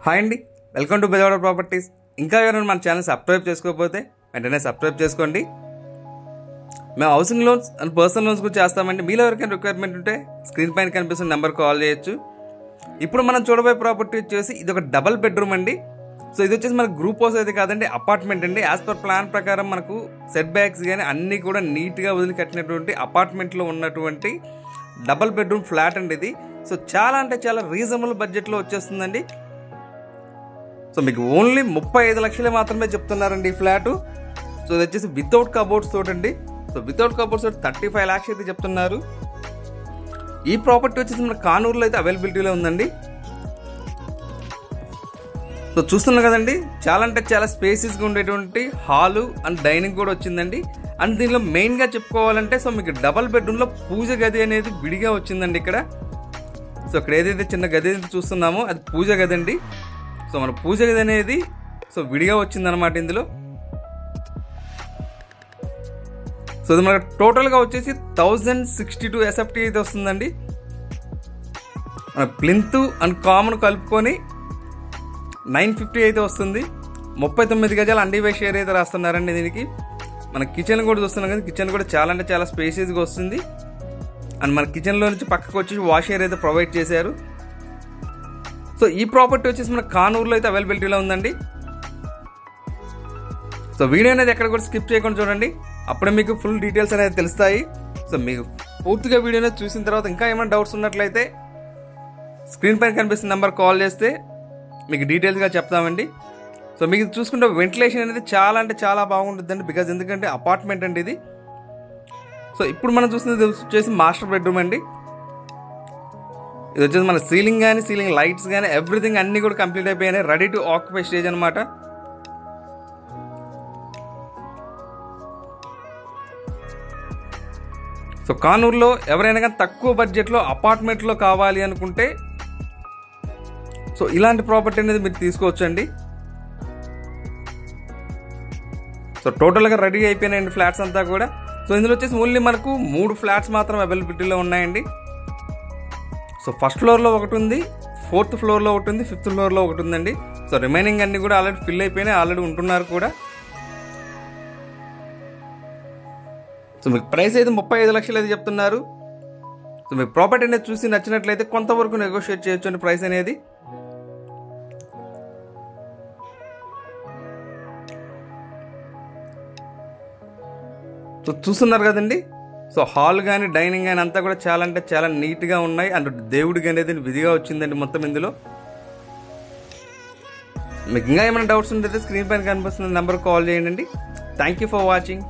Hi అండి, welcome to Bezawada properties. ఇంకా ఎవరైనా మన ఛానల్ సబ్స్క్రైబ్ చేసుకోకపోతే వెంటనే సబ్స్క్రైబ్ చేసుకోండి. మేము housing loans and personal loans కూడా చేస్తామండి. మీలో ఎవరికైనా రిక్వైర్మెంట్ ఉంటే స్క్రీన్ పైన కనిపిస్తున్న నెంబర్ కాల్ చేయొచ్చు. ఇప్పుడు మనం చూడబోయే ప్రాపర్టీ వచ్చేసి ఇది ఒక డబల్ బెడ్రూమ్ అండి. సో ఇది వచ్చేసి మనకు గ్రూప్ హౌస్ అయితే కాదండి, అపార్ట్మెంట్ అండి. యాజ్ పర్ ప్లాన్ ప్రకారం మనకు సెట్ బ్యాక్స్ కానీ అన్నీ కూడా నీట్గా వదిలి కట్టినటువంటి అపార్ట్మెంట్లో ఉన్నటువంటి డబల్ బెడ్రూమ్ ఫ్లాట్ అండి ఇది. సో చాలా అంటే చాలా రీజనబుల్ బడ్జెట్లో వచ్చేస్తుందండి. సో మీకు ఓన్లీ 35 లక్షలే మాత్రమే చెప్తున్నారండి ఈ ఫ్లాటు. సో ఇది వచ్చేసి వితౌట్ కబోర్డ్స్ తోటి అండి. సో వితౌట్ కబోర్డ్స్ తోటి 35 లాక్స్ అయితే చెప్తున్నారు. ఈ ప్రాపర్టీ వచ్చేసి మన కానూరులో అయితే అవైలబిలిటీలో ఉందండి. సో చూస్తున్నారు కదండి, చాలా అంటే చాలా స్పేసెస్గా ఉండేటువంటి హాలు అండ్ డైనింగ్ కూడా వచ్చిందండి. అండ్ దీనిలో మెయిన్గా చెప్పుకోవాలంటే సో మీకు డబల్ బెడ్రూమ్లో పూజ గది అనేది విడిగా వచ్చిందండి ఇక్కడ. సో ఇక్కడ ఏదైతే చిన్న గది అయితే చూస్తున్నామో అది పూజ గది అండి. సో మన పూజ గది అనేది సో విడిగా వచ్చిందనమాట ఇందులో. సో ఇది మనకు టోటల్గా వచ్చేసి 1062 SFT అయితే వస్తుందండి. మన ప్లింత్ అండ్ కామన్ కలుపుకొని 950 అయితే వస్తుంది. 39 గజాలు అన్డివైడ్ షేర్ అయితే రాస్తున్నారండి దీనికి. మన కిచెన్ కూడా చూస్తున్నాం కదా, కిచెన్ కూడా చాలా అంటే చాలా స్పేసియస్గా వస్తుంది. అండ్ మన కిచెన్లో నుంచి పక్కకు వచ్చి వాష్ ఏరియా అయితే ప్రొవైడ్ చేశారు. సో ఈ ప్రాపర్టీ వచ్చేసి మన కానూరులో అయితే అవైలబిలిటీలో ఉందండి. సో వీడియో అనేది ఎక్కడ కూడా స్కిప్ చేయకుండా చూడండి, అప్పుడే మీకు ఫుల్ డీటెయిల్స్ అనేది తెలుస్తాయి. సో మీకు పూర్తిగా వీడియో అనేది చూసిన తర్వాత ఇంకా ఏమైనా డౌట్స్ ఉన్నట్లయితే స్క్రీన్ పైన కనిపిస్తున్న నెంబర్ కాల్ చేస్తే మీకు డీటెయిల్స్గా చెప్తామండి. సో మీకు చూసుకుంటే వెంటిలేషన్ అనేది చాలా అంటే చాలా బాగుంటుందండి. బికాజ్ ఎందుకంటే అపార్ట్మెంట్ అండి ఇది. సో ఇప్పుడు మనం చూస్తున్నది వచ్చేసి మాస్టర్ బెడ్రూమ్ అండి. ఇది వచ్చేసి మన సీలింగ్ కానీ సీలింగ్ లైట్స్ కానీ ఎవ్రీథింగ్ అన్నీ కూడా కంప్లీట్ అయిపోయినాయి, రెడీ టు ఆక్యుపై స్టేజ్ అనమాట. సో కానూరులో ఎవరైనా కానీ తక్కువ బడ్జెట్లో అపార్ట్మెంట్లో కావాలి అనుకుంటే సో ఇలాంటి ప్రాపర్టీ అనేది మీరు తీసుకోవచ్చండి. సో టోటల్గా రెడీ అయిపోయినాయండి ఫ్లాట్స్ అంతా కూడా. సో ఇందులో వచ్చేసి ఓన్లీ మనకు 3 ఫ్లాట్స్ మాత్రం అవైలబిలిటీలో ఉన్నాయండి. సో ఫస్ట్ ఫ్లోర్లో ఒకటి ఉంది, 4th ఫ్లోర్లో ఒకటి ఉంది, 5th ఫ్లోర్లో ఒకటి ఉందండి. సో రిమైనింగ్ అన్ని కూడా ఆల్రెడీ ఫిల్ అయిపోయినాయి, ఆల్రెడీ ఉంటున్నారు కూడా. సో మీకు ప్రైస్ అయితే 35 లక్షలు అయితే చెప్తున్నారు. సో మీకు ప్రాపర్టీ అనేది చూసి నచ్చినట్లయితే కొంతవరకు నెగోషియేట్ చేయొచ్చు అండి ప్రైస్ అనేది. సో చూస్తున్నారు కదండి, సో హాల్ కానీ డైనింగ్ కానీ అంతా కూడా చాలా అంటే చాలా నీట్గా ఉన్నాయి. అండ్ దేవుడికి అనేది విధిగా వచ్చిందండి మొత్తం ఇందులో. మీకు ఇంకా ఏమైనా డౌట్స్ ఉంటే స్క్రీన్ పైన కనిపిస్తున్న నెంబర్ కాల్ చేయండి. Thank you for watching.